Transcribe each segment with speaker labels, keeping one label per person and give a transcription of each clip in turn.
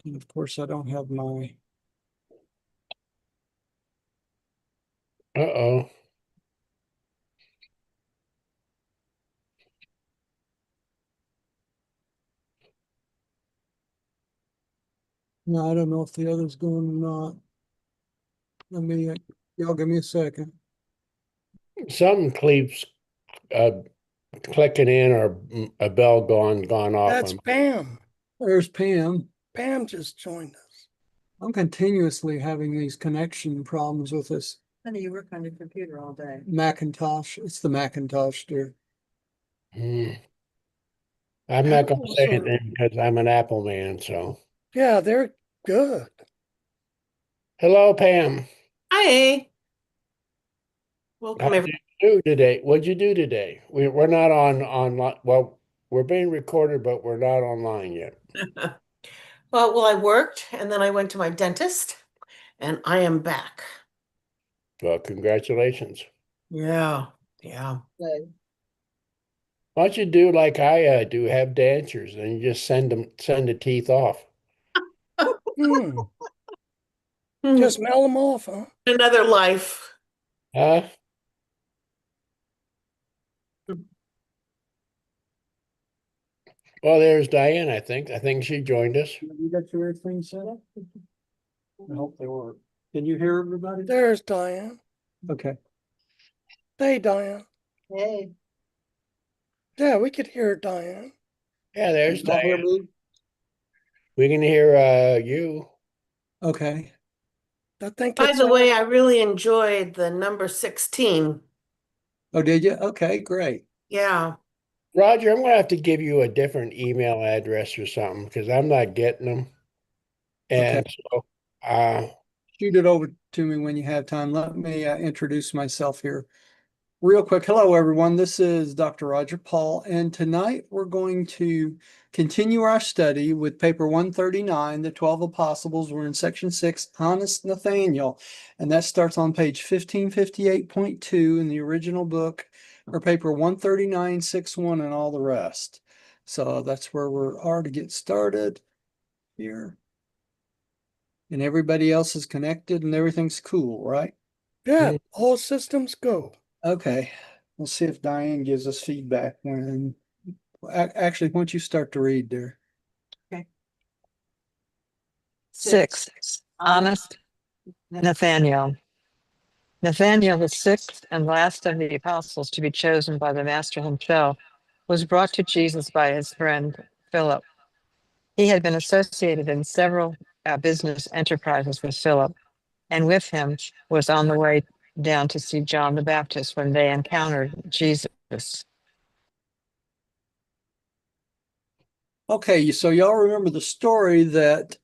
Speaker 1: And of course, I don't have my.
Speaker 2: Uh-oh.
Speaker 1: No, I don't know if the other's going or not. Y'all give me a second.
Speaker 2: Something keeps uh, clicking in or a bell gone off.
Speaker 3: That's Pam.
Speaker 1: There's Pam.
Speaker 3: Pam just joined us.
Speaker 1: I'm continuously having these connection problems with this
Speaker 4: Honey, you work on your computer all day.
Speaker 1: Macintosh. It's the Macintosh, dear.
Speaker 2: I'm not going to
Speaker 3: Apples
Speaker 2: say
Speaker 3: are-
Speaker 2: anything because I'm an Apple man. So,
Speaker 3: Yeah, they're good.
Speaker 2: hello, Pam.
Speaker 4: Hi.
Speaker 2: How
Speaker 4: Welcome,
Speaker 2: did you do today? What'd you do today? We're not online. Well, we're being recorded, but we're not online yet.
Speaker 4: everyone. Well, I worked and then I went to my dentist and I am back.
Speaker 2: Well, congratulations.
Speaker 4: Yeah. Yeah.
Speaker 2: Why don't you do like I do? Have dancers, and you just send the teeth off.
Speaker 3: Hmm.
Speaker 4: Hmm.
Speaker 3: Just mail them off, huh?
Speaker 4: Another life.
Speaker 2: Huh? Well, there's Diane. I think she joined us.
Speaker 1: You got your everything set up? I hope they work. Can you hear everybody?
Speaker 3: There's Diane.
Speaker 1: Okay.
Speaker 3: Hey, Diane.
Speaker 4: Hey.
Speaker 3: Yeah, we could hear Diane.
Speaker 2: Yeah, there's
Speaker 1: Can y'all hear
Speaker 2: Diane.
Speaker 1: me?
Speaker 2: We can hear you.
Speaker 1: Okay.
Speaker 3: I think
Speaker 4: By
Speaker 3: it's
Speaker 4: the way, I really enjoyed the number 16.
Speaker 1: Oh, did you? Okay, great.
Speaker 4: Yeah.
Speaker 2: Roger, I'm gonna have to give you a different email address or something because I'm not getting them.
Speaker 1: Okay.
Speaker 2: And so, uh,
Speaker 1: Shoot it over to me when you have time. Let me introduce myself here real quick. Hello, everyone. This is Dr. Roger Paul, and tonight we're going to continue our study with paper 139, the 12 Apostles. We're in section 6, Honest Nathaniel, and that starts on page 1558.2 in the original book, or paper 139, 6-1, and all the rest. So that's where we are to get started here. And everybody else is connected and everything's cool, right?
Speaker 3: yeah, all systems go.
Speaker 1: Okay, we'll see if Diane gives us feedback when, actually, once you start to read there.
Speaker 5: 6. Honest Nathaniel. Nathaniel, the sixth and last of the apostles to be chosen by the Master himself, was brought to Jesus by his friend Philip. He had been associated in several business enterprises with Philip, and with him was on the way down to see John the Baptist when they encountered Jesus.
Speaker 1: Okay, so y'all remember the story that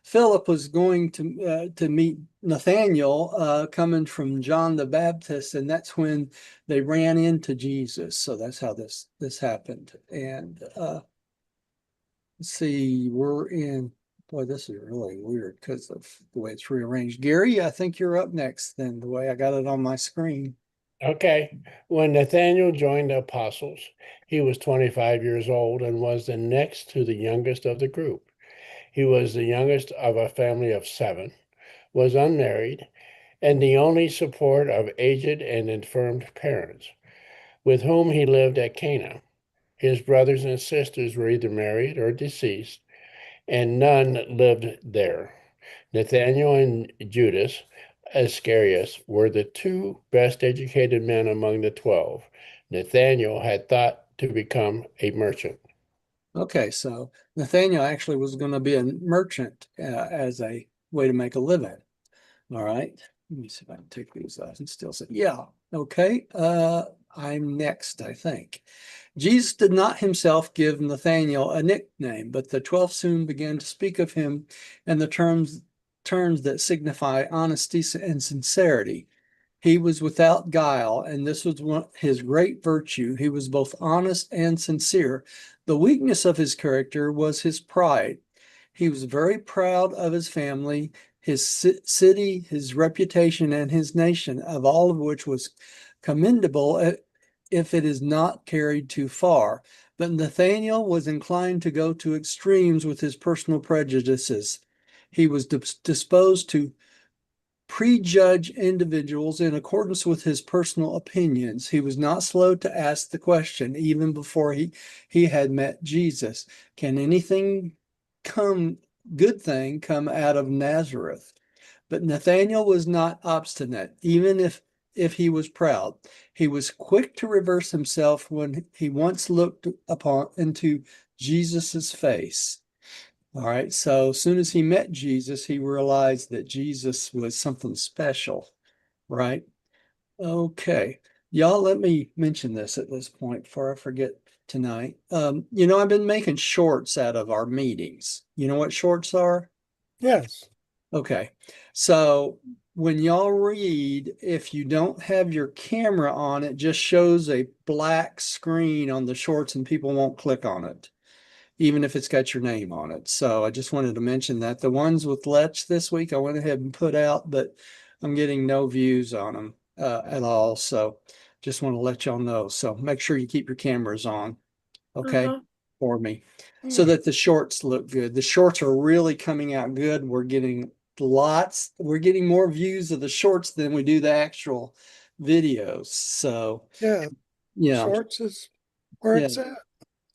Speaker 1: Philip was going to meet Nathaniel coming from John the Baptist, and that's when they ran into Jesus. So that's how this happened. And let's see, we're in. Boy, this is really weird because of the way it's rearranged. Gary, I think you're up next. Then the way I got it on my screen.
Speaker 2: okay. When Nathaniel joined the apostles, he was 25 years old and was the next to the youngest of the group. He was the youngest of a family of 7, was unmarried, and the only support of aged and infirm parents, with whom he lived at Cana. His brothers and sisters were either married or deceased, and none lived there. Nathanael and Judas Iscariot were the 2 best educated men among the 12. Nathanael had thought to become a merchant.
Speaker 1: Okay, so Nathaniel actually was going to be a merchant as a way to make a living. All right. Let me see if I can take these off and still say, yeah. Okay. I'm next, I think. Jesus did not himself give Nathanael a nickname, but the 12 soon began to speak of him in the terms that signify honesty and sincerity. He was without guile, and this was his great virtue. He was both honest and sincere. The weakness of his character was his pride. He was very proud of his family, his city, his reputation, and his nation, of all of which was commendable if it is not carried too far. But Nathanael was inclined to go to extremes with his personal prejudices. He was disposed to prejudge individuals in accordance with his personal opinions. He was not slow to ask the question, even before he had met Jesus. Can anything good thing come out of Nazareth? But Nathanael was not obstinate, even if he was proud. He was quick to reverse himself when he once looked into Jesus's face. All right. So as soon as he met Jesus, he realized that Jesus was something special, right? Okay. Y'all, let me mention this at this point before I forget tonight. I've been making shorts out of our meetings. You know what shorts are?
Speaker 3: Yes.
Speaker 1: Okay. So when y'all read, if you don't have your camera on, it just shows a black screen on the shorts and people won't click on it, even if it's got your name on it. So I just wanted to mention that. The ones with Letch this week, I went ahead and put out, but I'm getting no views on them at all. So just want to let y'all know. So make sure you keep your cameras on, okay, for me, so that the shorts look good. The shorts are really coming out good. We're getting more views of the shorts than we do the actual videos. So
Speaker 3: Yeah.
Speaker 1: yeah,
Speaker 3: Shorts is where
Speaker 1: yeah.
Speaker 3: it's at.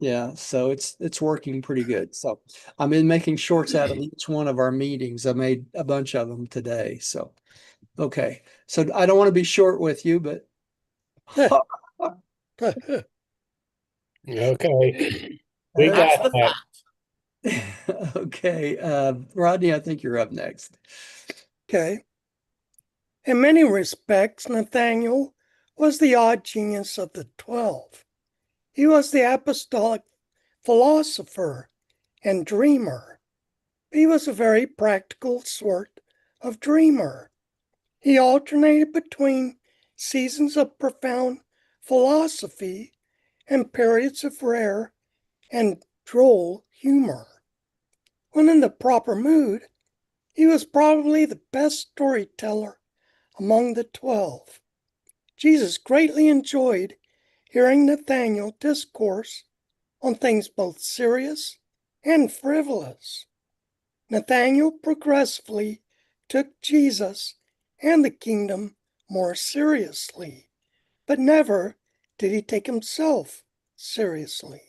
Speaker 1: Yeah, so it's working pretty good. So I've been making shorts out of each one of our meetings. I made a bunch of them today. So okay. So I don't want to be short with you, but
Speaker 2: Okay. We
Speaker 4: That's
Speaker 2: got
Speaker 4: the
Speaker 2: that.
Speaker 4: fact.
Speaker 1: okay. Rodney, I think you're up next.
Speaker 3: Okay. In many respects, Nathaniel was the odd genius of the 12. He was the apostolic philosopher and dreamer. He was a very practical sort of dreamer. He alternated between seasons of profound philosophy and periods of rare and droll humor. When in the proper mood, he was probably the best storyteller among the 12. Jesus greatly enjoyed hearing Nathanael discourse on things both serious and frivolous. Nathanael progressively took Jesus and the kingdom more seriously, but never did he take himself seriously.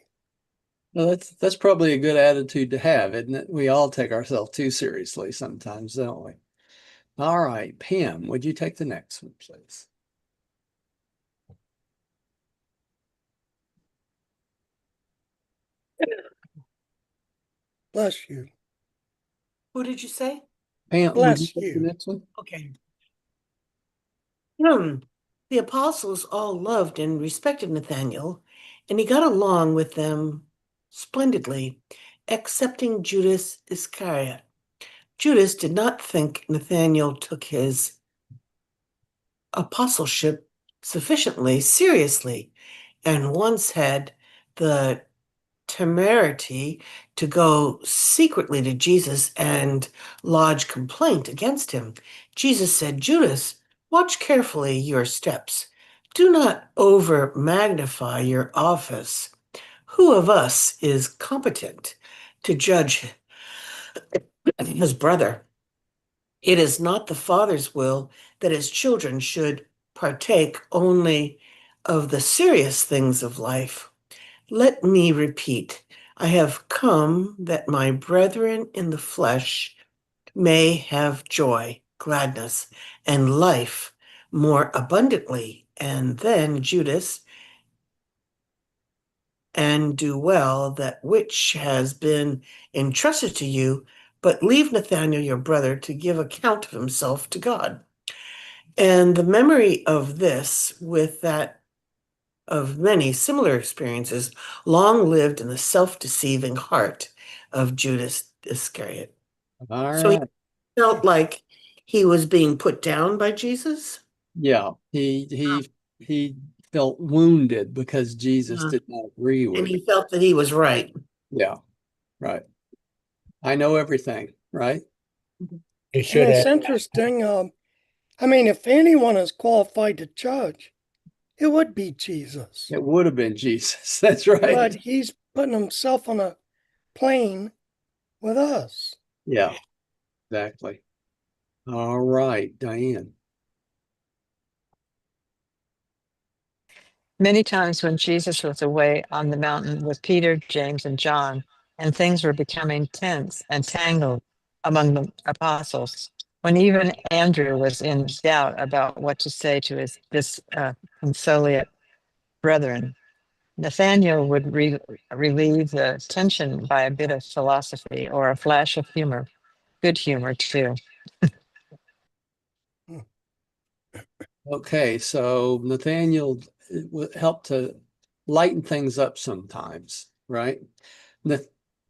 Speaker 1: Well, that's probably a good attitude to have, isn't it? We all take ourselves too seriously sometimes, don't we? All right, Pam, would you take the next one, please?
Speaker 3: Bless you.
Speaker 4: Who did you say?
Speaker 1: Pam, would you
Speaker 3: Bless
Speaker 1: take the
Speaker 3: you.
Speaker 1: next one?
Speaker 4: Okay. The apostles all loved and respected Nathanael, and he got along with them splendidly, excepting Judas Iscariot. Judas did not think Nathanael took his apostleship sufficiently seriously, and once had the temerity to go secretly to Jesus and lodge complaint against him. Jesus said, Judas, watch carefully your steps. Do not over magnify your office. Who of us is competent to judge his brother? It is not the Father's will that his children should partake only of the serious things of life. Let me repeat, I have come that my brethren in the flesh may have joy, gladness, and life more abundantly. And then Judas, and do well that which has been entrusted to you, but leave Nathanael your brother to give account of himself to God. And the memory of this, with that of many similar experiences, long lived in the self-deceiving heart of Judas Iscariot.
Speaker 1: All
Speaker 4: So he
Speaker 1: right.
Speaker 4: felt like he was being put down by Jesus.
Speaker 1: Yeah, he felt wounded because Jesus
Speaker 4: Uh,
Speaker 1: did not agree
Speaker 4: and
Speaker 1: with
Speaker 4: he
Speaker 1: him.
Speaker 4: felt that he was right.
Speaker 1: Yeah, right. I know everything, right?
Speaker 2: You
Speaker 3: And
Speaker 2: should
Speaker 3: it's
Speaker 2: have.
Speaker 3: interesting. If anyone is qualified to judge, it would be Jesus.
Speaker 1: It would have been Jesus. That's right.
Speaker 3: But he's putting himself on a plane with us.
Speaker 1: Yeah, exactly. All right, Diane.
Speaker 5: Many times when Jesus was away on the mountain with Peter, James, and John, and things were becoming tense and tangled among the apostles, when even Andrew was in doubt about what to say to his disconsolate brethren, Nathanael would relieve the tension by a bit of philosophy or a flash of humor, good humor too.
Speaker 1: Okay, so Nathaniel helped to lighten things up sometimes, right?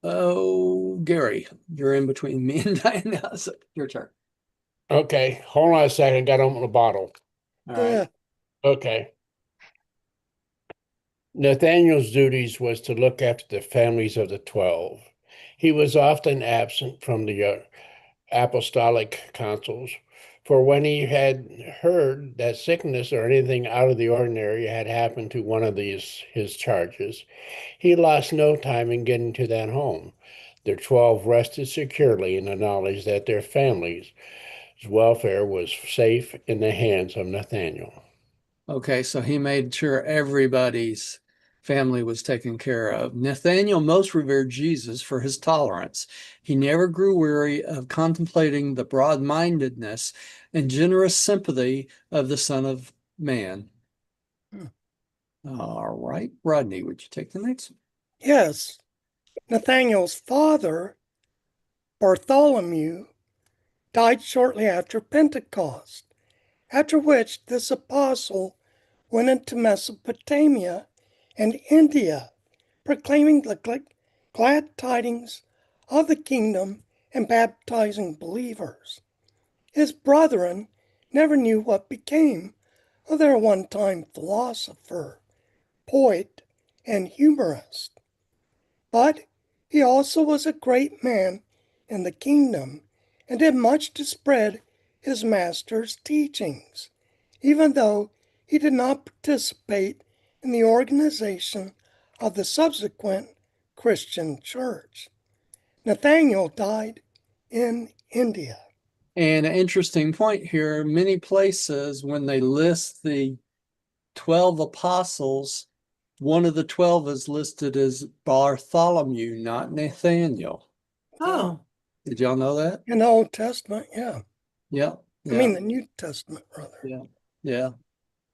Speaker 1: Oh, Gary, you're in between me and Diane now, so your turn.
Speaker 2: Okay, hold on a second. Got to open the bottle.
Speaker 1: All
Speaker 3: Yeah.
Speaker 1: right.
Speaker 2: Okay. Nathaniel's duties was to look after the families of the 12. He was often absent from the apostolic councils, for when he had heard that sickness or anything out of the ordinary had happened to one of his charges, he lost no time in getting to that home. The 12 rested securely in the knowledge that their families' welfare was safe in the hands of Nathaniel.
Speaker 1: Okay, so he made sure everybody's family was taken care of. Nathaniel most revered Jesus for his tolerance. He never grew weary of contemplating the broad-mindedness and generous sympathy of the Son of Man. All right, Rodney, would you take the next one?
Speaker 3: Yes. Nathaniel's father, Bartholomew, died shortly after Pentecost, after which this apostle went into Mesopotamia and India, proclaiming the glad tidings of the kingdom and baptizing believers. His brethren never knew what became of their one-time philosopher, poet, and humorist. But he also was a great man in the kingdom and did much to spread his master's teachings, even though he did not participate in the organization of the subsequent Christian church. Nathaniel died in India.
Speaker 1: And an interesting point here, many places when they list the 12 apostles, one of the 12 is listed as Bartholomew, not Nathaniel.
Speaker 4: Oh,
Speaker 1: Did y'all know that?
Speaker 3: In the Old Testament, yeah.
Speaker 1: Yeah.
Speaker 3: I mean, the New Testament, rather.
Speaker 1: Yeah. Yeah.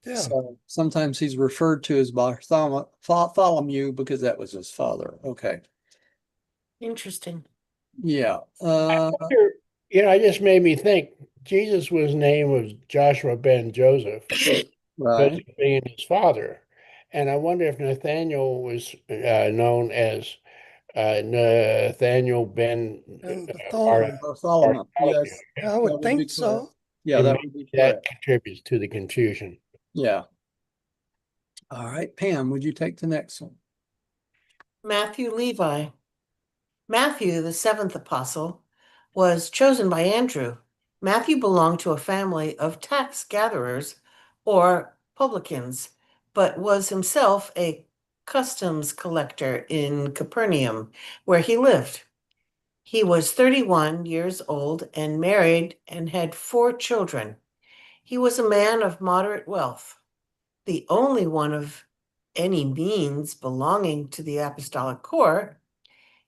Speaker 3: Yeah.
Speaker 1: So sometimes he's referred to as Bartholomew because that was his father. Okay.
Speaker 4: interesting.
Speaker 1: Yeah.
Speaker 2: It just made me think Jesus' name was Joshua ben Joseph,
Speaker 1: Right.
Speaker 2: Joseph being his father. And I wonder if Nathaniel was known as Nathaniel ben
Speaker 3: And
Speaker 2: Bar-
Speaker 3: Bartholomew.
Speaker 1: Bartholomew. Yes.
Speaker 3: I
Speaker 1: That
Speaker 3: would
Speaker 1: would be
Speaker 3: think
Speaker 1: correct.
Speaker 3: so.
Speaker 1: Yeah,
Speaker 2: and
Speaker 1: that
Speaker 2: maybe
Speaker 1: would be
Speaker 2: that
Speaker 1: correct.
Speaker 2: contributes to the confusion.
Speaker 1: Yeah. All right, Pam, would you take the next one?
Speaker 4: Matthew Levi. Matthew, the seventh apostle, was chosen by Andrew. Matthew belonged to a family of tax gatherers or publicans, but was himself a customs collector in Capernaum, where he lived. He was 31 years old and married and had 4 children. He was a man of moderate wealth, the only one of any means belonging to the apostolic corps.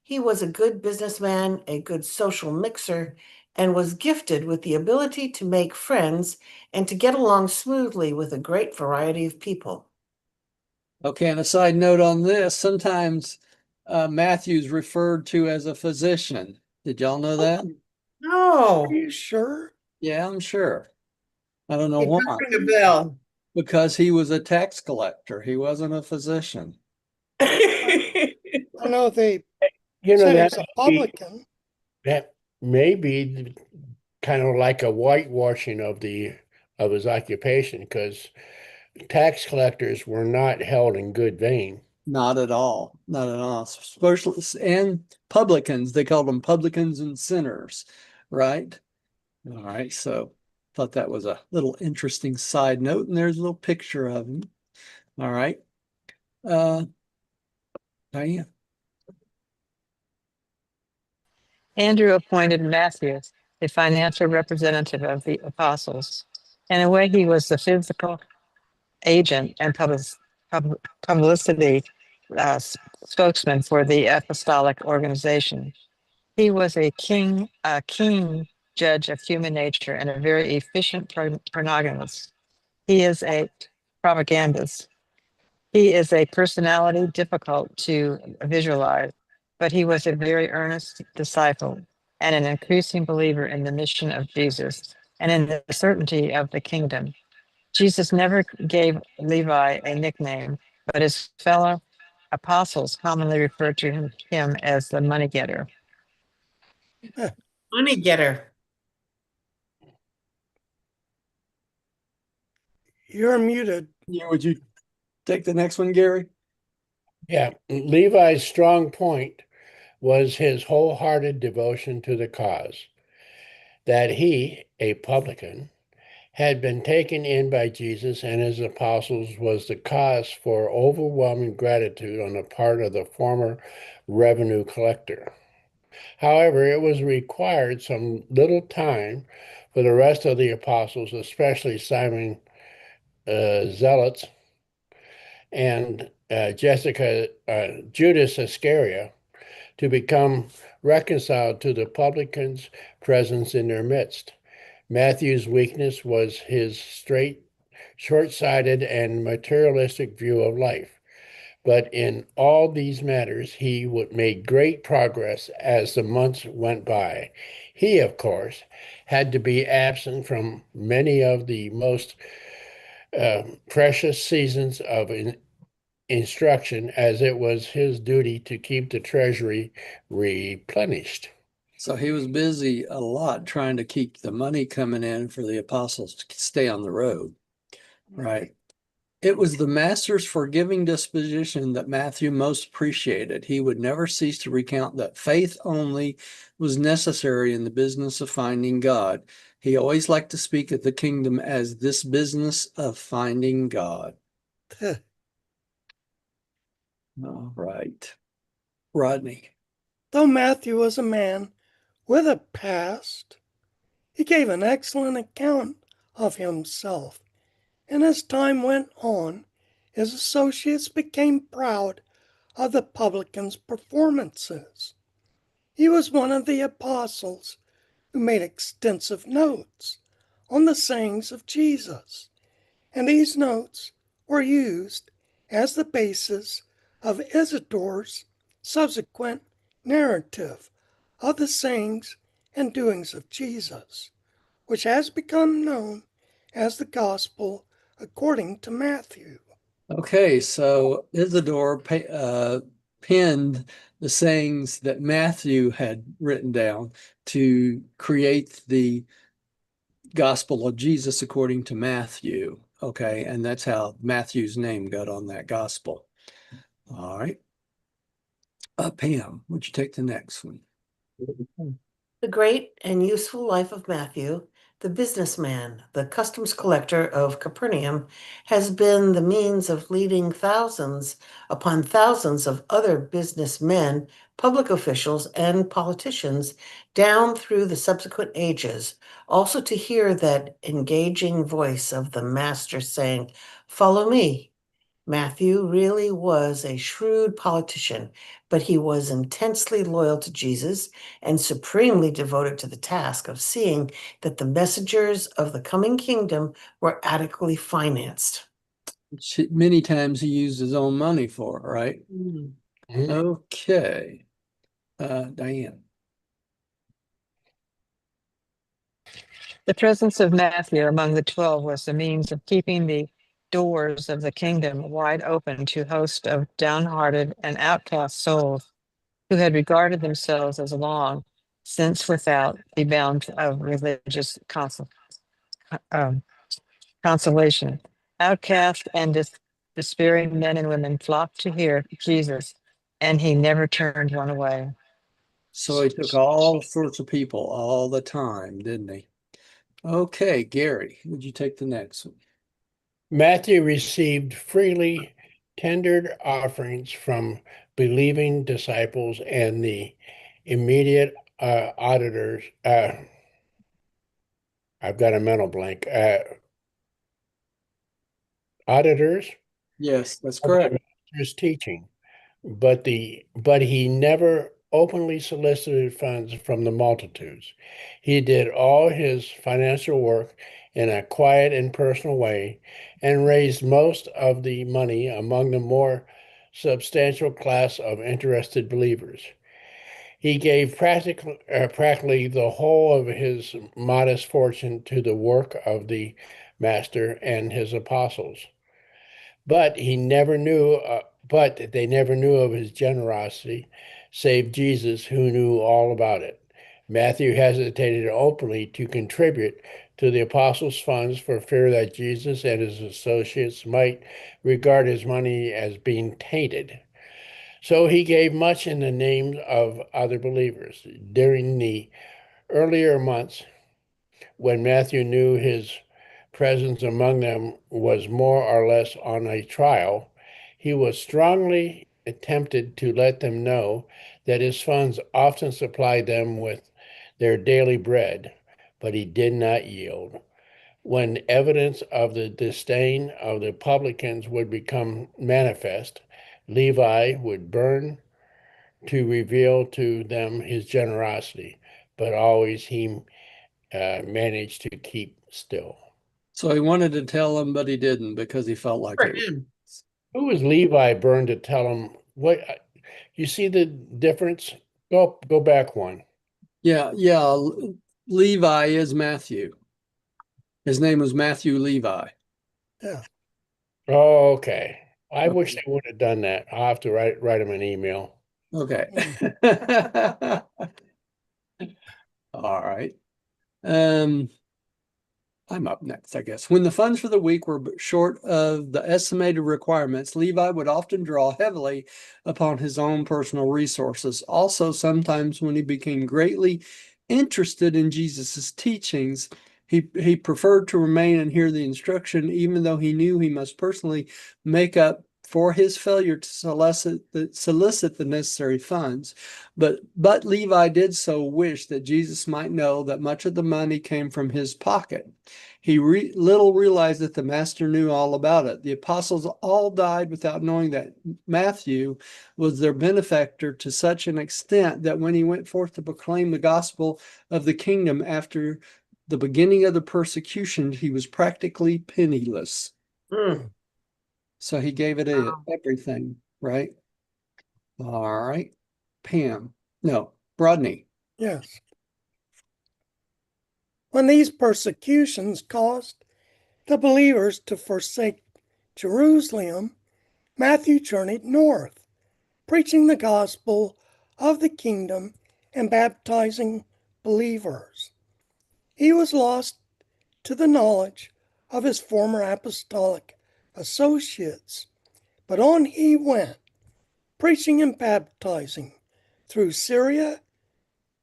Speaker 4: He was a good businessman, a good social mixer, and was gifted with the ability to make friends and to get along smoothly with a great variety of people.
Speaker 1: Okay, and a side note on this, sometimes Matthew's referred to as a physician. Did y'all know that?
Speaker 3: Are
Speaker 4: No,
Speaker 3: you sure?
Speaker 1: Yeah, I'm sure. I don't know
Speaker 4: it
Speaker 1: why.
Speaker 4: does ring a bell.
Speaker 1: Because he was a tax collector. He wasn't a physician.
Speaker 3: I know they
Speaker 2: You know,
Speaker 3: said he's a publican.
Speaker 2: that may be kind of like a whitewashing of his occupation, because tax collectors were not held in good vein.
Speaker 1: Not at all. Not at all. Socialists and publicans, they called them publicans and sinners, right? All right. So thought that was a little interesting side note. And there's a little picture of him. All right. Diane.
Speaker 5: Andrew appointed Matthew the financial representative of the apostles. In a way, he was the physical agent and publicity spokesman for the apostolic organization. He was a keen judge of human nature and a very efficient protagonist. He is a propagandist. He is a personality difficult to visualize, but he was a very earnest disciple and an increasing believer in the mission of Jesus and in the certainty of the kingdom. Jesus never gave Levi a nickname, but his fellow apostles commonly referred to him as the money getter.
Speaker 4: Money getter.
Speaker 3: You're muted.
Speaker 1: Yeah, would you take the next one, Gary?
Speaker 2: Yeah, Levi's strong point was his wholehearted devotion to the cause, that he, a publican, had been taken in by Jesus and his apostles was the cause for overwhelming gratitude on the part of the former revenue collector. However, it was required some little time for the rest of the apostles, especially Simon Zealots and Judas Iscariot, to become reconciled to the publicans' presence in their midst. Matthew's weakness was his short-sighted, and materialistic view of life. But in all these matters, he made great progress as the months went by. He, of course, had to be absent from many of the most precious seasons of instruction, as it was his duty to keep the treasury replenished.
Speaker 1: So he was busy a lot trying to keep the money coming in for the apostles to stay on the road. Right. It was the master's forgiving disposition that Matthew most appreciated. He would never cease to recount that faith only was necessary in the business of finding God. He always liked to speak of the kingdom as this business of finding God. All right. Rodney.
Speaker 3: Though Matthew was a man with a past, he gave an excellent account of himself, and as time went on, his associates became proud of the publican's performances. He was one of the apostles who made extensive notes on the sayings of Jesus, and these notes were used as the basis of Isidore's subsequent narrative of the sayings and doings of Jesus, which has become known as the Gospel according to Matthew.
Speaker 1: Okay, so Isidore penned the sayings that Matthew had written down to create the Gospel of Jesus according to Matthew. Okay, and that's how Matthew's name got on that gospel. All right. Pam, would you take the next one?
Speaker 4: The great and useful life of Matthew, the businessman, the customs collector of Capernaum, has been the means of leading thousands upon thousands of other businessmen, public officials, and politicians down through the subsequent ages, also to hear that engaging voice of the Master saying, "Follow me." Matthew really was a shrewd politician, but he was intensely loyal to Jesus and supremely devoted to the task of seeing that the messengers of the coming kingdom were adequately financed.
Speaker 1: Many times he used his own money for it, right?
Speaker 2: Mhm.
Speaker 1: Okay. Diane.
Speaker 5: The presence of Matthew among the 12 was the means of keeping the doors of the kingdom wide open to hosts of downhearted and outcast souls who had regarded themselves as long since without the bounds of religious consolation. Outcast and despairing men and women flocked to hear Jesus, and he never turned one away.
Speaker 1: So he took all sorts of people all the time, didn't he? Okay, Gary, would you take the next one?
Speaker 2: Matthew received freely tendered offerings from believing disciples and the immediate auditors. I've got a mental blank. Auditors
Speaker 1: Yes, that's
Speaker 2: of the
Speaker 1: correct.
Speaker 2: master's teaching, but he never openly solicited funds from the multitudes. He did all his financial work in a quiet and personal way and raised most of the money among the more substantial class of interested believers. He gave practically the whole of his modest fortune to the work of the master and his apostles. But he never knew, but they never knew of his generosity, save Jesus, who knew all about it. Matthew hesitated openly to contribute to the apostles' funds for fear that Jesus and his associates might regard his money as being tainted. So he gave much in the name of other believers. During the earlier months, when Matthew knew his presence among them was more or less on a trial, he was strongly tempted to let them know that his funds often supplied them with their daily bread, but he did not yield. When evidence of the disdain of the publicans would become manifest, Levi would burn to reveal to them his generosity, but always he managed to keep still.
Speaker 1: So he wanted to tell them, but he didn't because he felt like
Speaker 4: For
Speaker 1: it.
Speaker 4: him.
Speaker 2: Who was Levi burned to tell him what? You see the difference? Go back one.
Speaker 1: Yeah, yeah. Levi is Matthew. His name was Matthew Levi.
Speaker 3: Yeah.
Speaker 2: Oh, okay. I
Speaker 1: Okay.
Speaker 2: wish they would have done that. I'll have to write him an email.
Speaker 1: Okay. All right. I'm up next, I guess. When the funds for the week were short of the estimated requirements, Levi would often draw heavily upon his own personal resources. Also, sometimes when he became greatly interested in Jesus's teachings, he preferred to remain and hear the instruction, even though he knew he must personally make up for his failure to solicit the necessary funds. But Levi did so wish that Jesus might know that much of the money came from his pocket. He little realized that the master knew all about it. The apostles all died without knowing that Matthew was their benefactor to such an extent that when he went forth to proclaim the gospel of the kingdom after the beginning of the persecution, he was practically penniless.
Speaker 4: Mm.
Speaker 1: So he gave it everything, right? All right. Pam. No, Rodney.
Speaker 3: Yes. When these persecutions caused the believers to forsake Jerusalem, Matthew journeyed north, preaching the gospel of the kingdom and baptizing believers. He was lost to the knowledge of his former apostolic associates, but on he went, preaching and baptizing through Syria,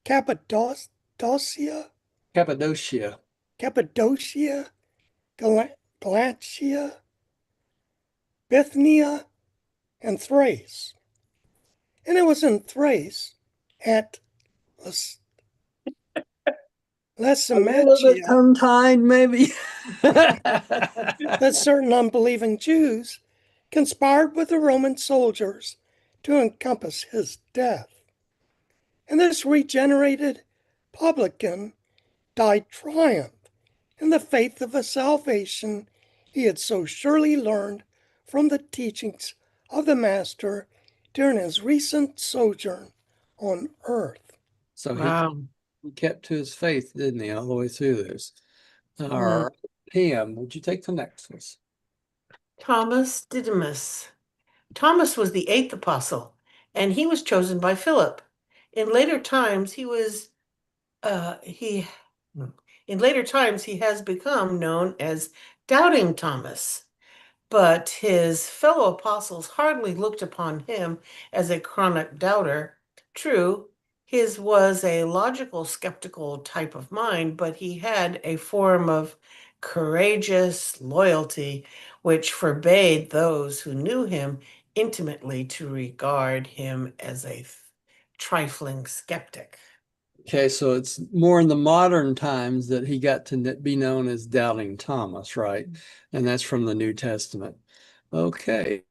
Speaker 3: Cappadocia,
Speaker 1: Cappadocia.
Speaker 3: Galatia, Bithynia, and Thrace. And it was in Thrace at
Speaker 1: A little bit
Speaker 3: Lysimachia
Speaker 1: tongue-tied, maybe.
Speaker 3: that certain unbelieving Jews conspired with the Roman soldiers to encompass his death. And this regenerated publican died triumph in the faith of a salvation he had so surely learned from the teachings of the Master during his recent sojourn on earth.
Speaker 1: So
Speaker 4: Wow.
Speaker 1: he kept to his faith, didn't he, all the way through this? All
Speaker 4: Mm.
Speaker 1: right. Pam, would you take the next one?
Speaker 4: Thomas Didymus. Thomas was the eighth apostle, and he was chosen by Philip. In later times, he in later times he has become known as Doubting Thomas. But his fellow apostles hardly looked upon him as a chronic doubter. True, his was a logical, skeptical type of mind, but he had a form of courageous loyalty which forbade those who knew him intimately to regard him as a trifling skeptic.
Speaker 1: Okay, so it's more in the modern times that he got to be known as Doubting Thomas, right? And that's from the New Testament. Okay.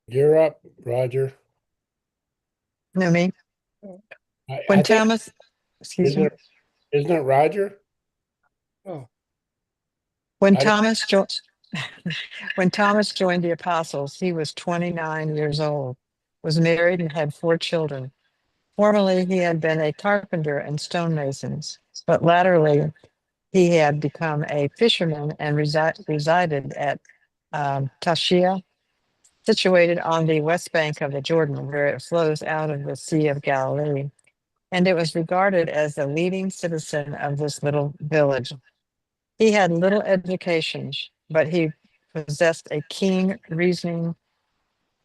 Speaker 2: You're up, Roger.
Speaker 5: No, me.
Speaker 2: I
Speaker 5: When
Speaker 2: think,
Speaker 5: Thomas, excuse me,
Speaker 2: isn't it Roger?
Speaker 3: Oh,
Speaker 5: when
Speaker 2: I don't-
Speaker 5: Thomas when Thomas joined the apostles, he was 29 years old, was married, and had 4 children. Formerly, he had been a carpenter and stonemason, but latterly he had become a fisherman and resided at Tashia, situated on the west bank of the Jordan, where it flows out of the Sea of Galilee. And it was regarded as the leading citizen of this little village. He had little education, but he possessed a keen reasoning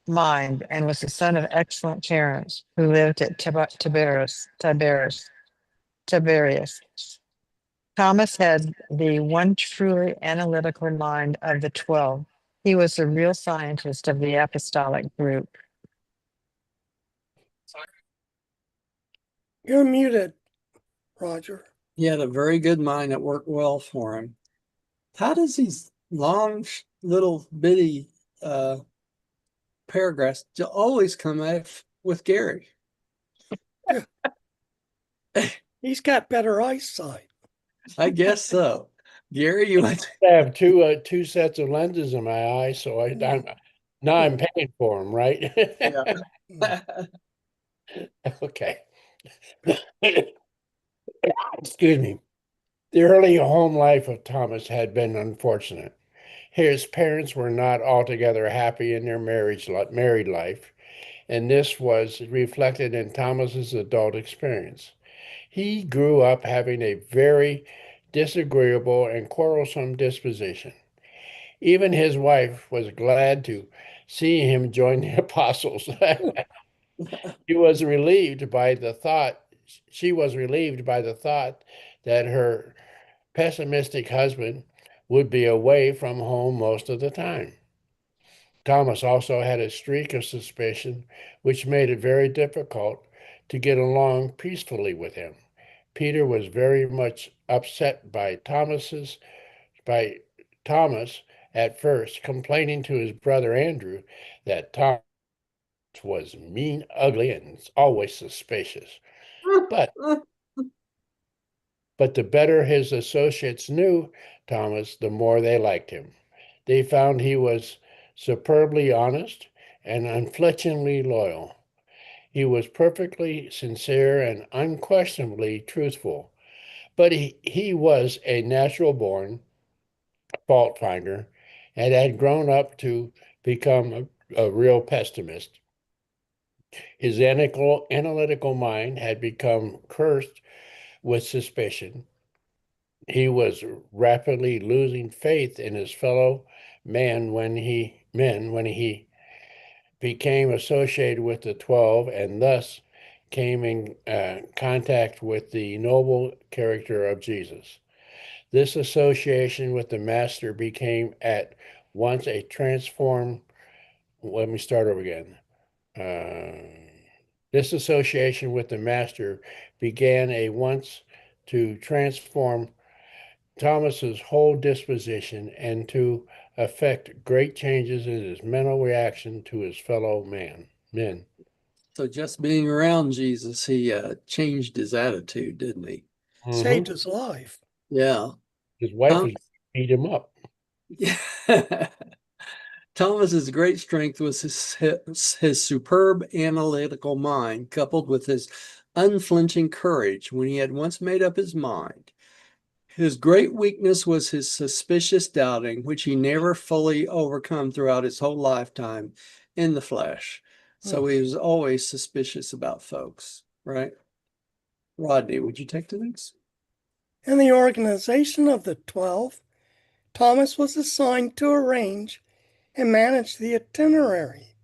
Speaker 5: mind and was the son of excellent parents who lived at Tiberias. Thomas had the one truly analytical mind of the 12. He was the real scientist of the apostolic group.
Speaker 3: you're muted, Roger.
Speaker 1: He had a very good mind that worked well for him. How does these long, little bitty paragraphs always come out with Gary?
Speaker 3: He's got better eyesight.
Speaker 1: I guess so. Gary, you went.
Speaker 2: I have two sets of lenses in my eye, so I'm paying for them, right? Okay. Excuse me. The early home life of Thomas had been unfortunate. His parents were not altogether happy in their married life, and this was reflected in Thomas's adult experience. He grew up having a very disagreeable and quarrelsome disposition. Even his wife was glad to see him join the apostles. He was relieved by the thought, she was relieved by the thought that her pessimistic husband would be away from home most of the time. Thomas also had a streak of suspicion, which made it very difficult to get along peacefully with him. Peter was very much upset by Thomas at first, complaining to his brother Andrew that Thomas was mean, ugly, and always suspicious. But the better his associates knew Thomas, the more they liked him. They found he was superbly honest and unflinchingly loyal. He was perfectly sincere and unquestionably truthful. But he was a natural born fault finder and had grown up to become a real pessimist. His analytical mind had become cursed with suspicion. He was rapidly losing faith in his fellow men when he became associated with the 12 and thus came in contact with the noble character of Jesus. This association with the master became at once a transform. Let me start over again. This association with the master began at once to transform Thomas's whole disposition and to effect great changes in his mental reaction to his fellow men.
Speaker 1: So just being around Jesus, he changed his attitude, didn't he?
Speaker 3: Saved
Speaker 2: Mhm.
Speaker 3: his life.
Speaker 1: Yeah.
Speaker 2: His wife
Speaker 1: Tom-
Speaker 2: was beat him up.
Speaker 1: Thomas's great strength was his superb analytical mind, coupled with his unflinching courage when he had once made up his mind. His great weakness was his suspicious doubting, which he never fully overcome throughout his whole lifetime in the flesh. So he was always suspicious about folks, right? Rodney, would you take the next?
Speaker 3: In the organization of the 12, Thomas was assigned to arrange and manage the itinerary,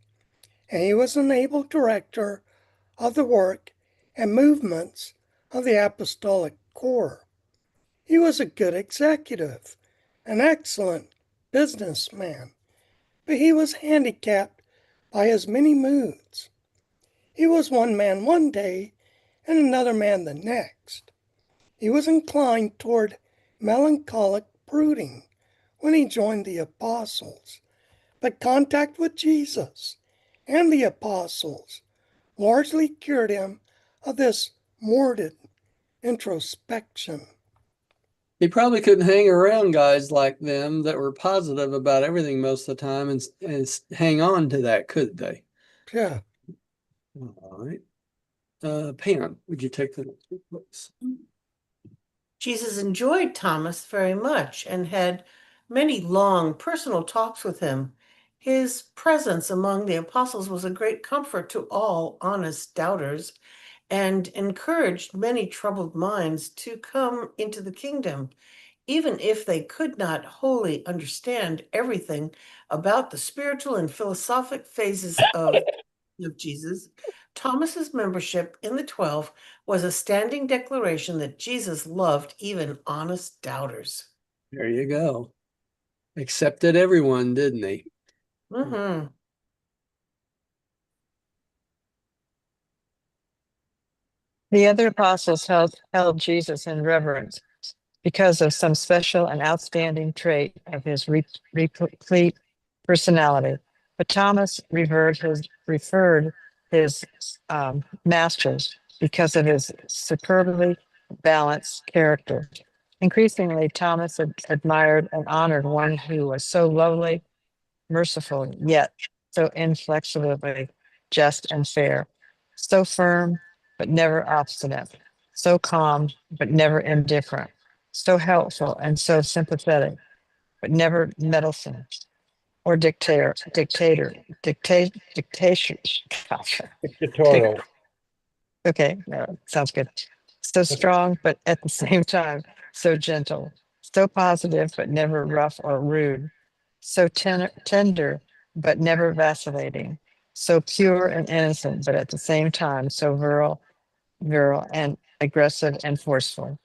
Speaker 3: and he was an able director of the work and movements of the apostolic corps. He was a good executive, an excellent businessman, but he was handicapped by his many moods. He was one man one day and another man the next. He was inclined toward melancholic brooding when he joined the apostles, but contact with Jesus and the apostles largely cured him of this morbid introspection.
Speaker 1: He probably couldn't hang around guys like them that were positive about everything most of the time and hang on to that, could they?
Speaker 3: Yeah.
Speaker 1: All right. Pam, would you take the next one, please?
Speaker 4: Jesus enjoyed Thomas very much and had many long personal talks with him. His presence among the apostles was a great comfort to all honest doubters and encouraged many troubled minds to come into the kingdom, even if they could not wholly understand everything about the spiritual and philosophic phases of Jesus. Thomas's membership in the 12 was a standing declaration that Jesus loved even honest doubters.
Speaker 1: There you go. Accepted everyone, didn't he?
Speaker 4: Mm-hmm.
Speaker 5: The other apostles held Jesus in reverence because of some special and outstanding trait of his replete personality. But Thomas referred his masters because of his superbly balanced character. Increasingly, Thomas admired and honored one who was so lovely, merciful, yet so inflexibly just and fair, so firm, but never obstinate, so calm, but never indifferent, so helpful and so sympathetic, but never meddlesome or dictation. Gosh.
Speaker 2: Dictatorial.
Speaker 5: Okay, no, sounds good. So strong, but at the same time, so gentle, so positive, but never rough or rude, so tender, but never vacillating, so pure and innocent, but at the same time, so virile and aggressive and forceful,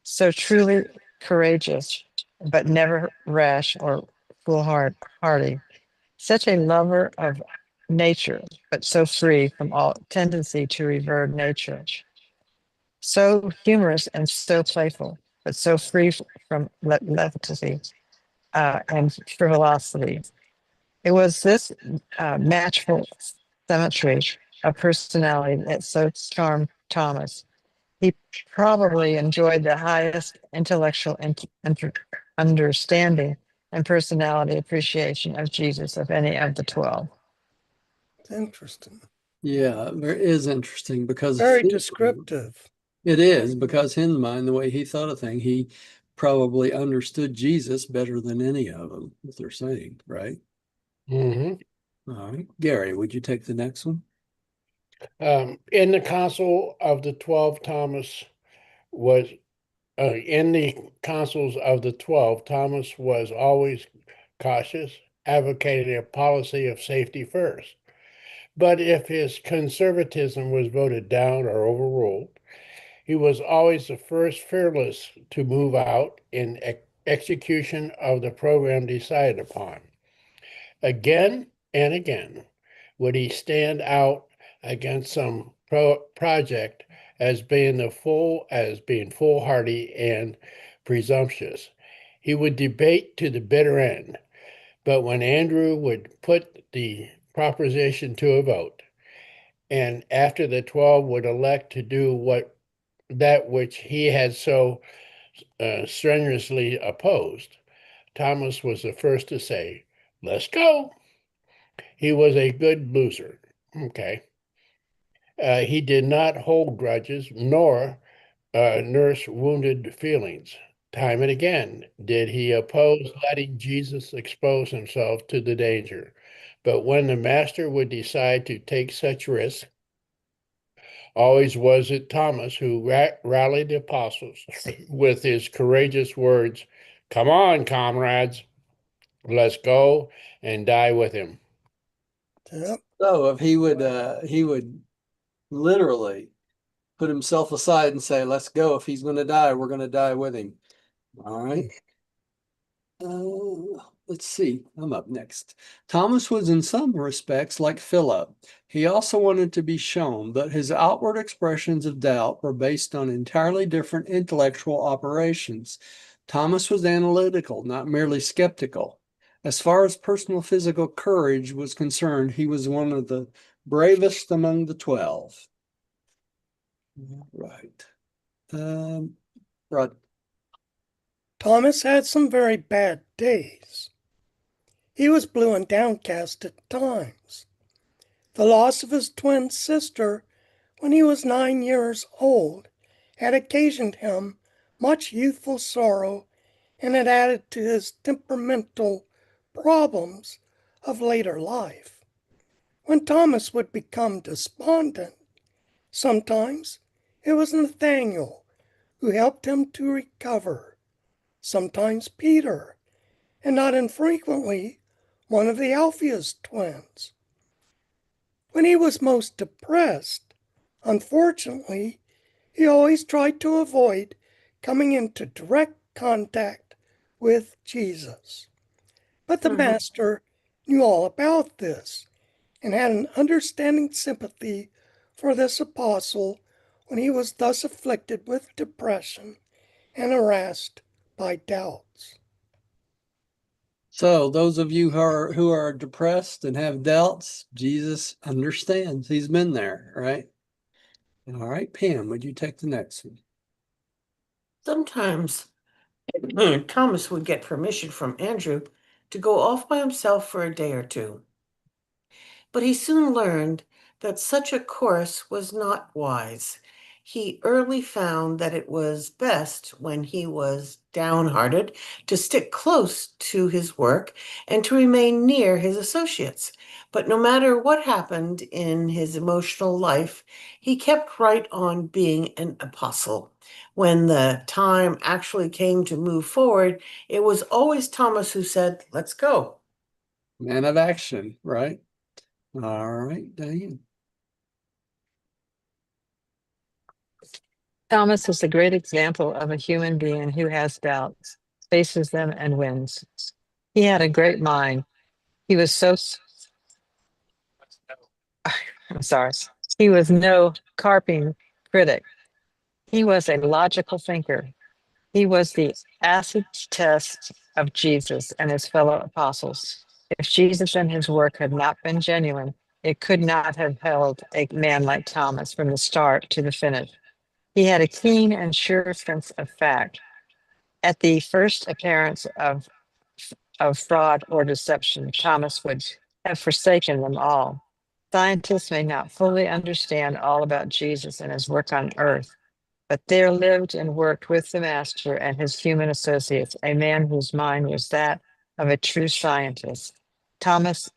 Speaker 5: so truly courageous, but never rash or foolhardy, such a lover of nature, but so free from all tendency to revert nature, so humorous and so playful, but so free from levity and frivolity. It was this matchful symmetry of personality that so charmed Thomas. He probably enjoyed the highest intellectual understanding and personality appreciation of Jesus of any of the 12.
Speaker 3: It's interesting.
Speaker 1: Yeah, it is interesting because
Speaker 3: Very descriptive.
Speaker 1: It is because in his mind, the way he thought of things, he probably understood Jesus better than any of them, what they're saying, right?
Speaker 2: Mm-hmm.
Speaker 1: All right. Gary, would you take the next one?
Speaker 2: In the Council of the 12, Thomas was in the councils of the 12, Thomas was always cautious, advocating a policy of safety first. But if his conservatism was voted down or overruled, he was always the first fearless to move out in execution of the program decided upon. Again and again would he stand out against some project as being foolhardy and presumptuous. He would debate to the bitter end, but when Andrew would put the proposition to a vote, and after the 12 would elect to do that which he had so strenuously opposed, Thomas was the first to say, "Let's go." He was a good loser. Okay. He did not hold grudges nor nurse wounded feelings. Time and again did he oppose letting Jesus expose himself to the danger. But when the master would decide to take such risks, always was it Thomas who rallied the apostles with his courageous words, "Come on, comrades, let's go and die with him."
Speaker 3: Yep.
Speaker 1: So if he would literally put himself aside and say, let's go. If he's going to die, we're going to die with him. All right. Let's see. I'm up next. Thomas was in some respects like Philip. He also wanted to be shown, but his outward expressions of doubt were based on entirely different intellectual operations. Thomas was analytical, not merely skeptical. As far as personal physical courage was concerned, he was one of the bravest among the 12. Right. Rod.
Speaker 3: Thomas had some very bad days. He was blue and downcast at times. The loss of his twin sister when he was 9 years old had occasioned him much youthful sorrow and had added to his temperamental problems of later life. When Thomas would become despondent, sometimes it was Nathaniel who helped him to recover, sometimes Peter, and not infrequently one of the Alphaeus twins. When he was most depressed, unfortunately, he always tried to avoid coming into direct contact with Jesus. But the Master knew all about this and had an understanding sympathy for this apostle when he was thus afflicted with depression and harassed by doubts.
Speaker 1: So those of you who are depressed and have doubts, Jesus understands. He's been there, right? All right, Pam, would you take the next one?
Speaker 4: Sometimes Thomas would get permission from Andrew to go off by himself for a day or two. But he soon learned that such a course was not wise. He early found that it was best when he was downhearted to stick close to his work and to remain near his associates. But no matter what happened in his emotional life, he kept right on being an apostle. When the time actually came to move forward, it was always Thomas who said, "Let's go."
Speaker 1: Man of action, right? All right, Diane.
Speaker 5: Thomas is a great example of a human being who has doubts, faces them, and wins. He had a great mind. He was I'm sorry. He was no carping critic. He was a logical thinker. He was the acid test of Jesus and his fellow apostles. If Jesus and his work had not been genuine, it could not have held a man like Thomas from the start to the finish. He had a keen and sure sense of fact. At the first appearance of fraud or deception, Thomas would have forsaken them all. Scientists may not fully understand all about Jesus and his work on earth, but there lived and worked with the Master and his human associates a man whose mind was that of a true scientist. Thomas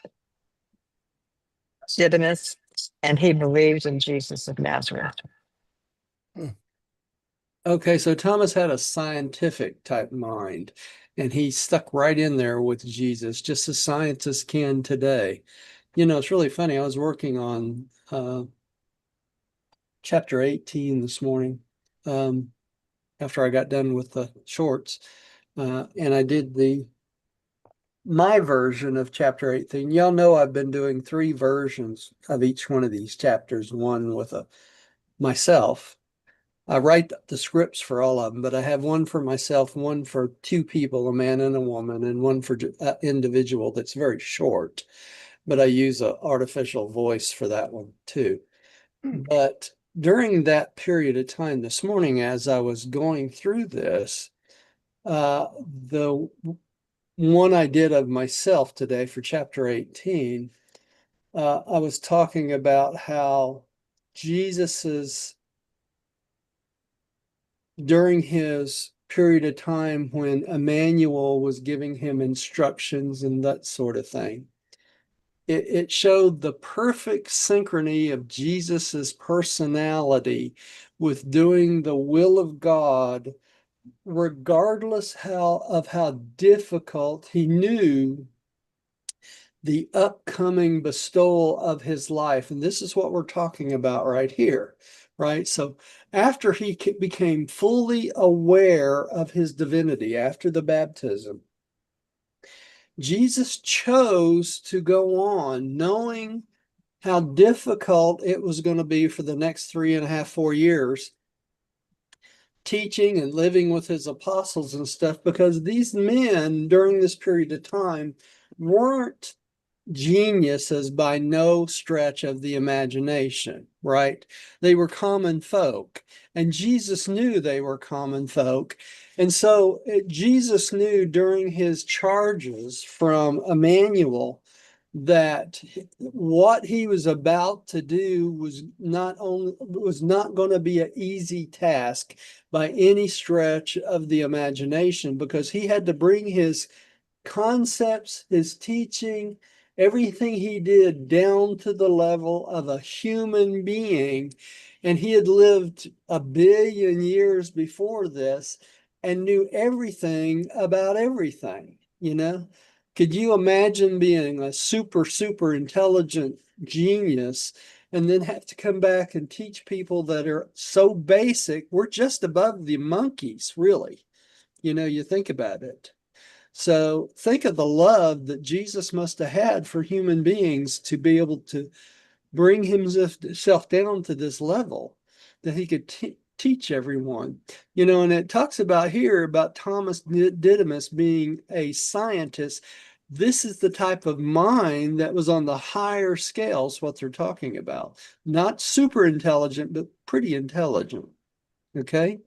Speaker 5: Didymus, and he believed in Jesus of Nazareth.
Speaker 1: Okay, so Thomas had a scientific type mind, and he stuck right in there with Jesus, just as scientists can today. You know, it's really funny. I was working on chapter 18 this morning after I got done with the shorts, and I did my version of chapter 18. Y'all know I've been doing 3 versions of each one of these chapters, one with myself. I write the scripts for all of them, but I have one for myself, one for 2 people, a man and a woman, and one for an individual that's very short. But I use an artificial voice for that one too. But during that period of time this morning, as I was going through this, the one I did of myself today for chapter 18, I was talking about how Jesus's during his period of time when Emmanuel was giving him instructions and that sort of thing. It showed the perfect synchrony of Jesus's personality with doing the will of God, regardless of how difficult he knew the upcoming bestowal of his life. And this is what we're talking about right here, right? So after he became fully aware of his divinity, after the baptism, Jesus chose to go on knowing how difficult it was going to be for the next 3.5, 4 years, teaching and living with his apostles and stuff, because these men during this period of time weren't geniuses by no stretch of the imagination, right? They were common folk, and Jesus knew they were common folk. And so Jesus knew during his charges from Emmanuel that what he was about to do was not going to be an easy task by any stretch of the imagination, because he had to bring his concepts, his teaching, everything he did down to the level of a human being. And he had lived 1 billion years before this and knew everything about everything, you know? Could you imagine being a super intelligent genius and then have to come back and teach people that are so basic? We're just above the monkeys, really. You know, you think about it. So think of the love that Jesus must have had for human beings to be able to bring himself down to this level that he could teach everyone. You know, and it talks about here about Thomas Didymus being a scientist. This is the type of mind that was on the higher scales, what they're talking about. Not super intelligent, but pretty intelligent. Okay?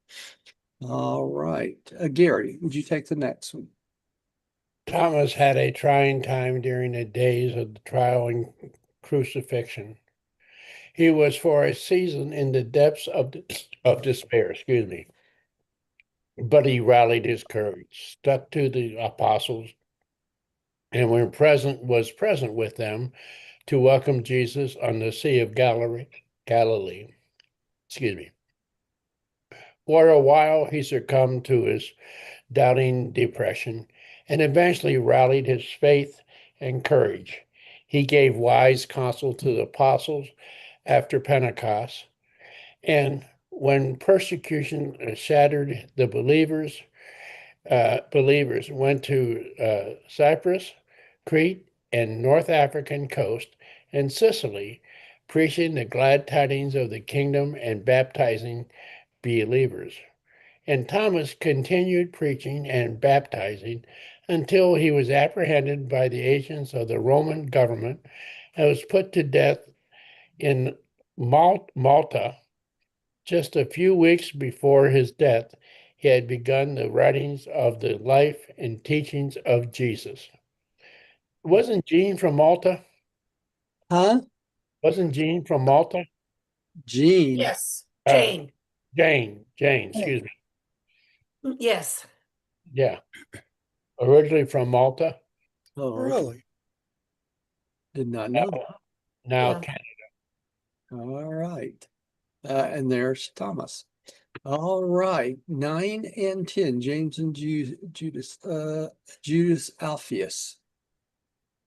Speaker 1: All right. Gary, would you take the next one?
Speaker 2: Thomas had a trying time during the days of the trial and crucifixion. He was for a season in the depths of despair, excuse me. But he rallied his courage, stuck to the apostles, and when was present with them to welcome Jesus on the Sea of Galilee. Excuse me. For a while, he succumbed to his doubting depression and eventually rallied his faith and courage. He gave wise counsel to the apostles after Pentecost. And when persecution shattered the believers went to Cyprus, Crete, and North African coast, and Sicily, preaching the glad tidings of the kingdom and baptizing believers. And Thomas continued preaching and baptizing until he was apprehended by the agents of the Roman government and was put to death in Malta. Just a few weeks before his death, he had begun the writings of the life and teachings of Jesus. Wasn't Jean from Malta?
Speaker 1: Huh?
Speaker 2: Wasn't Jean from Malta?
Speaker 1: Gene.
Speaker 4: Yes,
Speaker 2: Uh,
Speaker 4: Jane.
Speaker 2: Jane, excuse me.
Speaker 4: Yes.
Speaker 2: Yeah. Originally from Malta.
Speaker 1: Oh, okay.
Speaker 3: Really?
Speaker 1: Did not know that.
Speaker 2: Now
Speaker 4: Yeah.
Speaker 2: Canada.
Speaker 1: All right. And there's Thomas. All right. 9 and 10, James and Judas, Judas Alphaeus.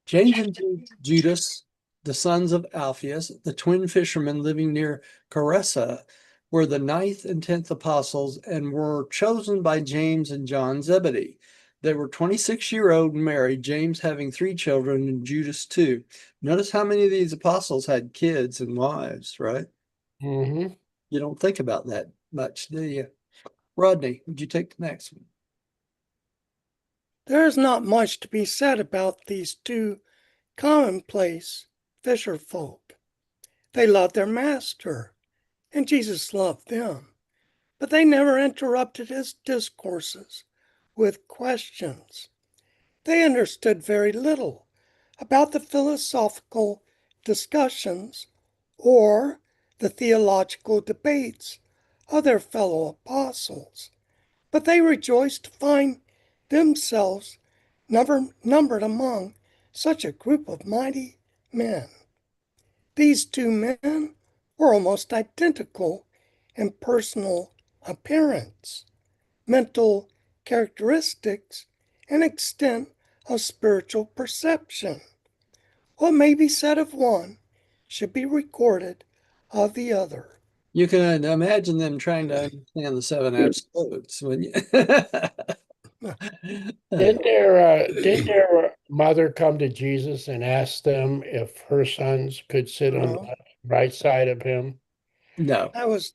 Speaker 1: James and Judas, the sons of Alphaeus, the twin fishermen living near Caressa, were the 9th and 10th apostles and were chosen by James and John Zebedee. They were 26-year-old and married, James having 3 children and Judas 2. Notice how many of these apostles had kids and wives, right?
Speaker 2: Mm-hmm.
Speaker 1: You don't think about that much, do you? Rodney, would you take the next one?
Speaker 3: There is not much to be said about these two commonplace fisher folk. They loved their master, and Jesus loved them, but they never interrupted his discourses with questions. They understood very little about the philosophical discussions or the theological debates of their fellow apostles, but they rejoiced to find themselves numbered among such a group of mighty men. These two men were almost identical in personal appearance, mental characteristics, and extent of spiritual perception. What may be said of one should be recorded of the other.
Speaker 1: You can imagine them trying to understand the seven absolutes when you
Speaker 2: Didn't their mother come to Jesus and ask them if her sons could sit on
Speaker 3: No,
Speaker 2: the right side of him?
Speaker 1: no.
Speaker 3: that was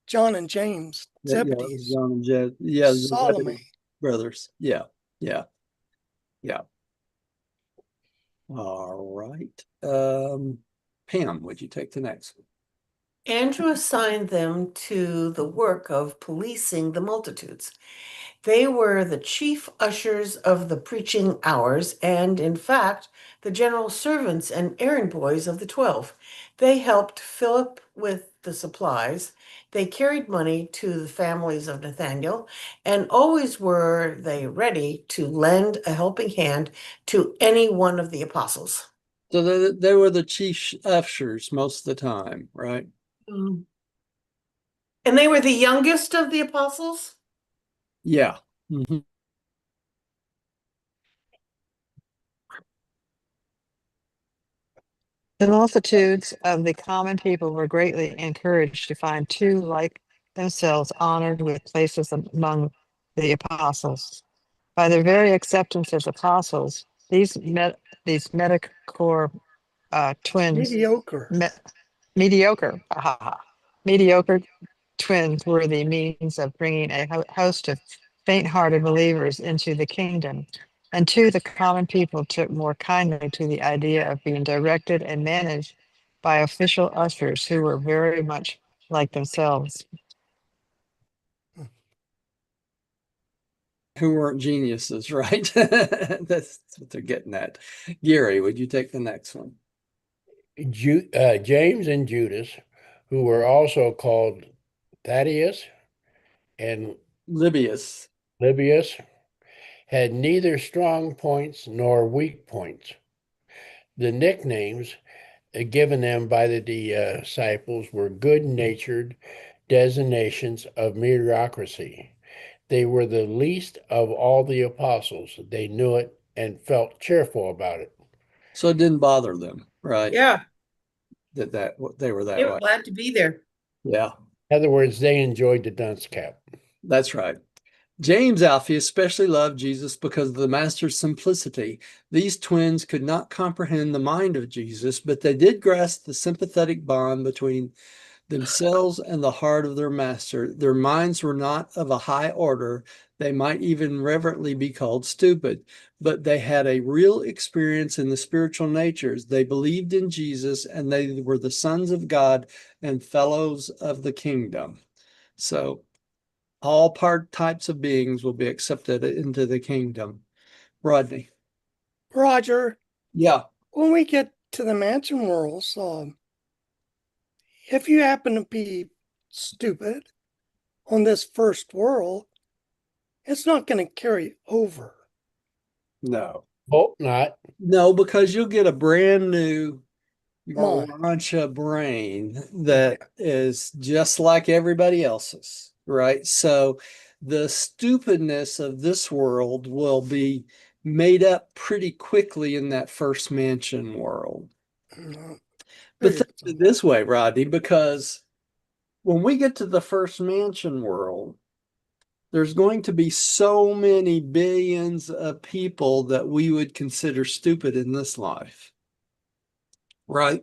Speaker 3: John and James,
Speaker 1: Yeah, it was
Speaker 3: Zebedee's,
Speaker 1: John and Jed. Yeah, the
Speaker 3: Salome.
Speaker 1: Zebedee brothers. Yeah, yeah, yeah. All right. Pam, would you take the next one?
Speaker 4: Andrew assigned them to the work of policing the multitudes. They were the chief ushers of the preaching hours and, in fact, the general servants and errand boys of the 12. They helped Philip with the supplies. They carried money to the families of Nathanael, and always were they ready to lend a helping hand to any one of the apostles.
Speaker 1: So they were the chief ushers most of the time, right?
Speaker 4: Mm. And they were the youngest of the apostles?
Speaker 1: Yeah. Mhm.
Speaker 5: The multitudes of the common people were greatly encouraged to find two like themselves honored with places among the apostles. By their very acceptance as apostles, these metacore twins,
Speaker 3: Mediocre.
Speaker 5: me- mediocre, ha, ha, ha, mediocre twins were the means of bringing a host of faint-hearted believers into the kingdom. And two, the common people took more kindly to the idea of being directed and managed by official ushers who were very much like themselves.
Speaker 1: Who weren't geniuses, right? That's what they're getting at. Gary, would you take the next one?
Speaker 2: James and Judas, who were also called Thaddeus and
Speaker 1: Libius.
Speaker 2: Libius, had neither strong points nor weak points. The nicknames given them by the disciples were good-natured designations of mediocrity. They were the least of all the apostles. They knew it and felt cheerful about it.
Speaker 1: So it didn't bother them, right?
Speaker 4: Yeah,
Speaker 1: That they were
Speaker 4: they
Speaker 1: that
Speaker 4: were
Speaker 1: way.
Speaker 4: glad to be there.
Speaker 1: Yeah,
Speaker 2: In other words, they enjoyed the dunce cap.
Speaker 1: that's right. James Alfie especially loved Jesus because of the master's simplicity. These twins could not comprehend the mind of Jesus, but they did grasp the sympathetic bond between themselves and the heart of their master. Their minds were not of a high order. They might even reverently be called stupid, but they had a real experience in the spiritual natures. They believed in Jesus and they were the sons of God and fellows of the kingdom. So all part types of beings will be accepted into the kingdom. Rodney.
Speaker 3: Roger,
Speaker 1: Yeah.
Speaker 3: when we get to the mansion worlds, if you happen to be stupid on this first world, it's not going to carry over.
Speaker 1: No.
Speaker 2: Hope not.
Speaker 1: No, because you'll get a brand new
Speaker 3: Mine.
Speaker 1: Urantia brain that is just like everybody else's, right? So the stupidness of this world will be made up pretty quickly in that first mansion world. But think of it this way, Rodney, because when we get to the first mansion world, there's going to be so many billions of people that we would consider stupid in this life, right?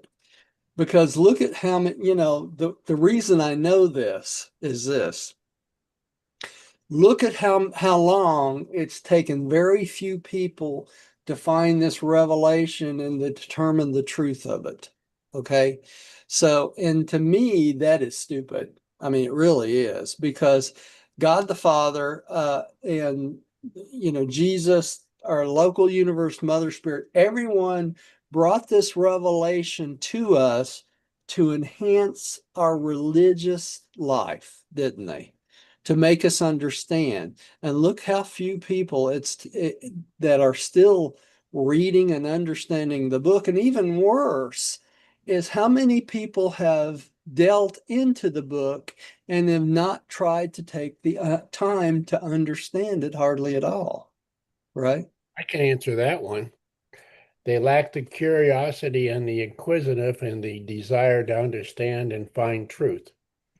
Speaker 1: Because look at how many, the reason I know this is this. Look at how long it's taken very few people to find this revelation and to determine the truth of it. Okay. So, and to me, that is stupid. I mean, it really is because God the Father and Jesus, our local universe, Mother Spirit, everyone brought this revelation to us to enhance our religious life, didn't they? To make us understand. And look how few people that are still reading and understanding the book. And even worse is how many people have delved into the book and have not tried to take the time to understand it hardly at all. Right?
Speaker 2: I can answer that one. They lack the curiosity and the inquisitive and the desire to understand and find truth.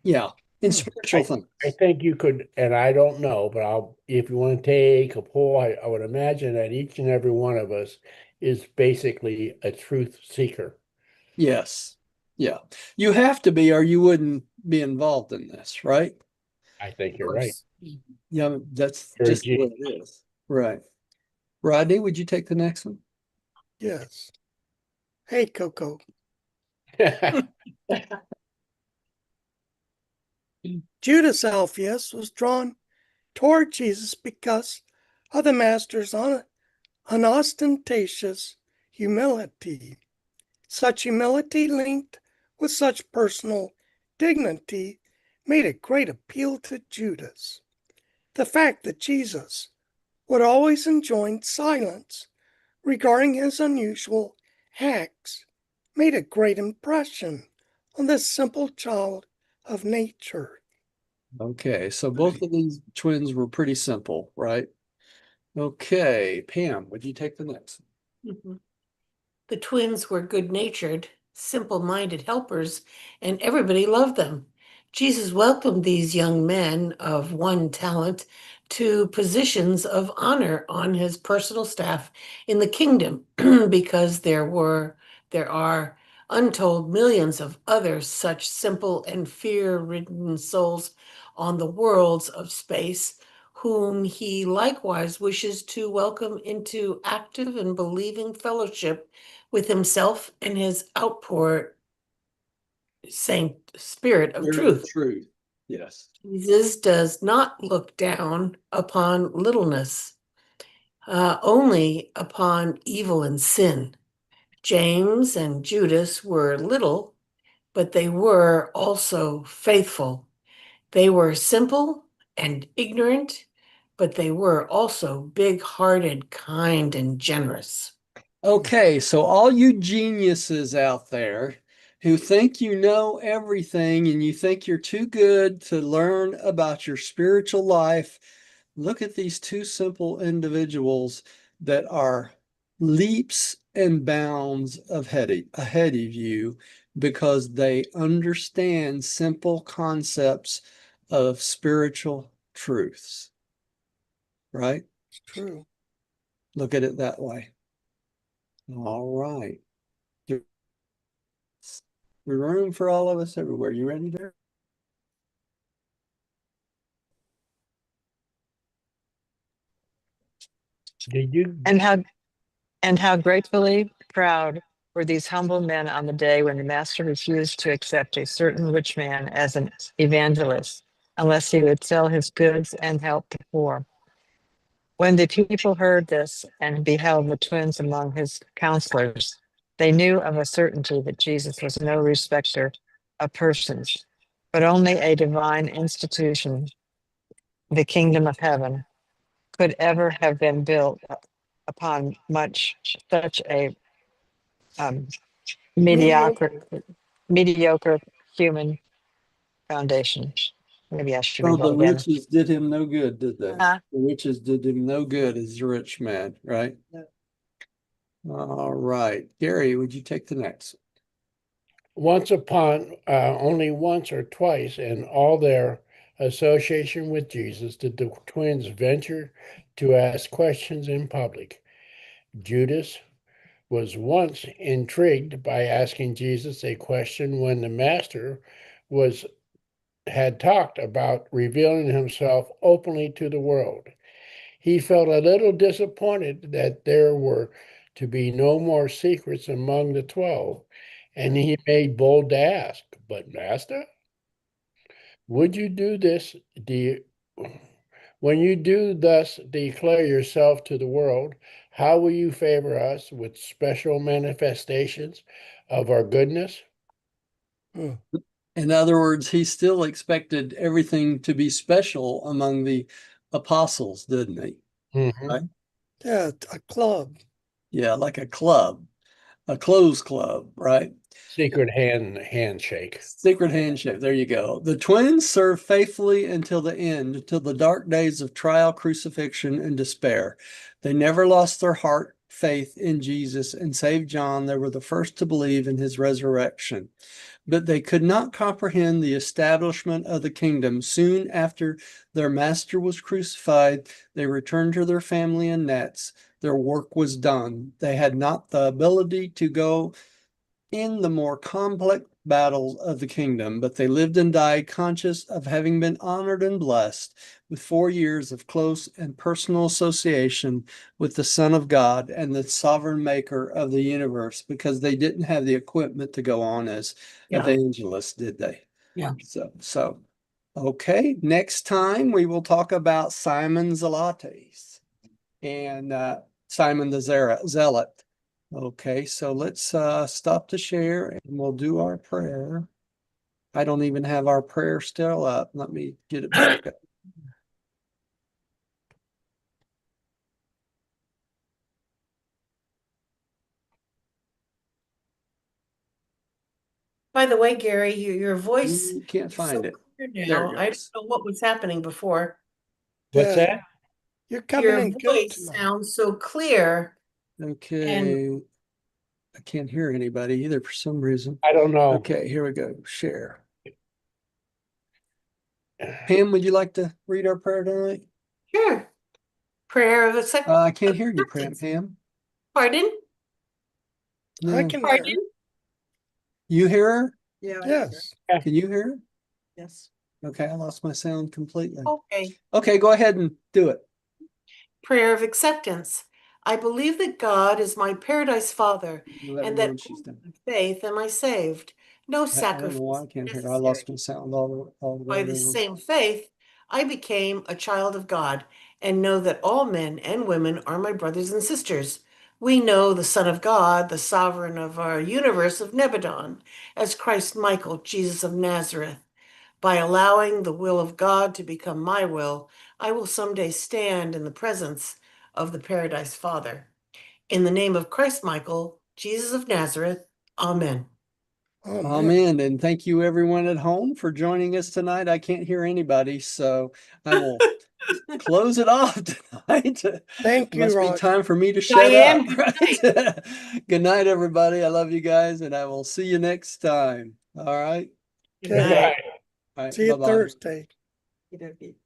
Speaker 1: Yeah, in spiritual things.
Speaker 2: I think you could, and I don't know, but if you want to take a poll, I would imagine that each and every one of us is basically a truth seeker.
Speaker 1: Yes. Yeah. You have to be, or you wouldn't be involved in this, right?
Speaker 2: I think you're right.
Speaker 1: Yeah, that's
Speaker 2: You're a
Speaker 1: just the way it is. Right. Rodney, would you take the next one?
Speaker 3: Yes. Hey, Coco. Judas Alphaeus was drawn toward Jesus because of the Master's unostentatious humility. Such humility linked with such personal dignity made a great appeal to Judas. The fact that Jesus would always enjoin silence regarding his unusual acts made a great impression on this simple child of nature.
Speaker 1: Okay, so both of these twins were pretty simple, right? Okay, Pam, would you take the next one?
Speaker 4: Mhm. The twins were good-natured, simple-minded helpers, and everybody loved them. Jesus welcomed these young men of one talent to positions of honor on his personal staff in the kingdom because there are untold millions of other such simple and fear-ridden souls on the worlds of space whom he likewise wishes to welcome into active and believing fellowship with himself and his outpour saint spirit of truth.
Speaker 1: Truth. Yes.
Speaker 4: Jesus does not look down upon littleness, only upon evil and sin. James and Judas were little, but they were also faithful. They were simple and ignorant, but they were also big-hearted, kind, and generous.
Speaker 1: Okay, so all you geniuses out there who think you know everything and you think you're too good to learn about your spiritual life, look at these two simple individuals that are leaps and bounds ahead of you because they understand simple concepts of spiritual truths, right?
Speaker 3: It's true.
Speaker 1: Look at it that way. All right. There's room for all of us everywhere. You ready there?
Speaker 2: Did you?
Speaker 5: And how gratefully proud were these humble men on the day when the master refused to accept a certain rich man as an evangelist unless he would sell his goods and help the poor. When the people heard this and beheld the twins among his counselors, they knew of a certainty that Jesus was no respecter of persons, but only a divine institution, the kingdom of heaven, could ever have been built upon such a um, mediocre human foundation. Maybe I should
Speaker 1: So
Speaker 5: read that
Speaker 1: the
Speaker 5: again.
Speaker 1: riches did him no good, did they?
Speaker 5: Uh-huh.
Speaker 1: The riches did him no good as a rich man, right?
Speaker 3: Yeah.
Speaker 1: All right. Gary, would you take the next?
Speaker 2: Only once or twice in all their association with Jesus did the twins venture to ask questions in public. Judas was once intrigued by asking Jesus a question when the master had talked about revealing himself openly to the world. He felt a little disappointed that there were to be no more secrets among the 12, and he made bold to ask, "But Master, would you do this? When you do thus declare yourself to the world, how will you favor us with special manifestations of our goodness?"
Speaker 1: In other words, he still expected everything to be special among the apostles, didn't he?
Speaker 2: Mhm.
Speaker 1: Right?
Speaker 3: Yeah, a club.
Speaker 1: Yeah, like a club, a closed club, right?
Speaker 2: Secret handshake.
Speaker 1: Secret handshake. There you go. The twins served faithfully until the end, until the dark days of trial, crucifixion, and despair. They never lost their heart faith in Jesus and save John, they were the first to believe in his resurrection. But they could not comprehend the establishment of the kingdom. Soon after their master was crucified, they returned to their family in nets. Their work was done. They had not the ability to go in the more complex battles of the kingdom, but they lived and died conscious of having been honored and blessed with 4 years of close and personal association with the Son of God and the sovereign maker of the universe, because they didn't have the equipment to go on as evangelists, did they?
Speaker 4: Yeah.
Speaker 1: So okay, next time we will talk about Simon Zelotes and Simon the Zealot. Okay, so let's stop the share and we'll do our prayer. I don't even have our prayer still up. Let me get it back up.
Speaker 4: By the way, Gary, your voice
Speaker 1: You can't
Speaker 4: is
Speaker 1: find
Speaker 4: so
Speaker 1: it.
Speaker 4: clear
Speaker 1: There
Speaker 4: now.
Speaker 1: it
Speaker 4: I don't
Speaker 1: goes.
Speaker 4: know what was happening before.
Speaker 2: What's
Speaker 3: Yeah.
Speaker 2: that?
Speaker 3: You're coming
Speaker 4: Your
Speaker 3: in good
Speaker 4: voice
Speaker 3: tonight.
Speaker 4: sounds so clear.
Speaker 1: Okay. I can't hear anybody either for some reason.
Speaker 2: I don't know.
Speaker 1: Okay, here we go. Share. Pam, would you like to read our prayer tonight?
Speaker 4: Sure. Prayer of
Speaker 1: I can't hear you,
Speaker 4: acceptance.
Speaker 1: Pam.
Speaker 4: Pardon?
Speaker 1: No.
Speaker 3: I can hear.
Speaker 4: Pardon?
Speaker 1: You hear her?
Speaker 6: Yeah.
Speaker 3: Yes.
Speaker 1: Can you hear her?
Speaker 6: Yes.
Speaker 1: Okay, I lost my sound completely.
Speaker 4: Okay.
Speaker 1: Okay, go ahead and do it.
Speaker 4: Prayer of acceptance. I believe that God is my paradise Father,
Speaker 1: Let
Speaker 4: and
Speaker 1: me know
Speaker 4: that
Speaker 1: when she's done.
Speaker 4: by faith am I saved. No
Speaker 1: I don't know
Speaker 4: sacrifice
Speaker 1: why I can't hear her. I
Speaker 4: necessary.
Speaker 1: lost my sound all the way
Speaker 4: By the
Speaker 1: around.
Speaker 4: same faith, I became a child of God and know that all men and women are my brothers and sisters. We know the Son of God, the sovereign of our universe of Nebadon, as Christ Michael, Jesus of Nazareth. By allowing the will of God to become my will, I will someday stand in the presence of the Paradise Father. In the name of Christ Michael, Jesus of Nazareth, Amen.
Speaker 3: Oh, man.
Speaker 1: Amen. And thank you everyone at home for joining us tonight. I can't hear anybody, so I will close it off tonight.
Speaker 3: Thank
Speaker 1: It
Speaker 3: you,
Speaker 1: must be
Speaker 3: Roger.
Speaker 1: time for me to shut
Speaker 4: Diane,
Speaker 1: up,
Speaker 4: good
Speaker 1: right? Good night, everybody. I love you guys, and I will see you next time. All right.
Speaker 4: Good
Speaker 3: Okay.
Speaker 4: night.
Speaker 2: Right.
Speaker 1: All right.
Speaker 3: See you
Speaker 1: Bye-bye.
Speaker 3: Thursday.
Speaker 6: You don't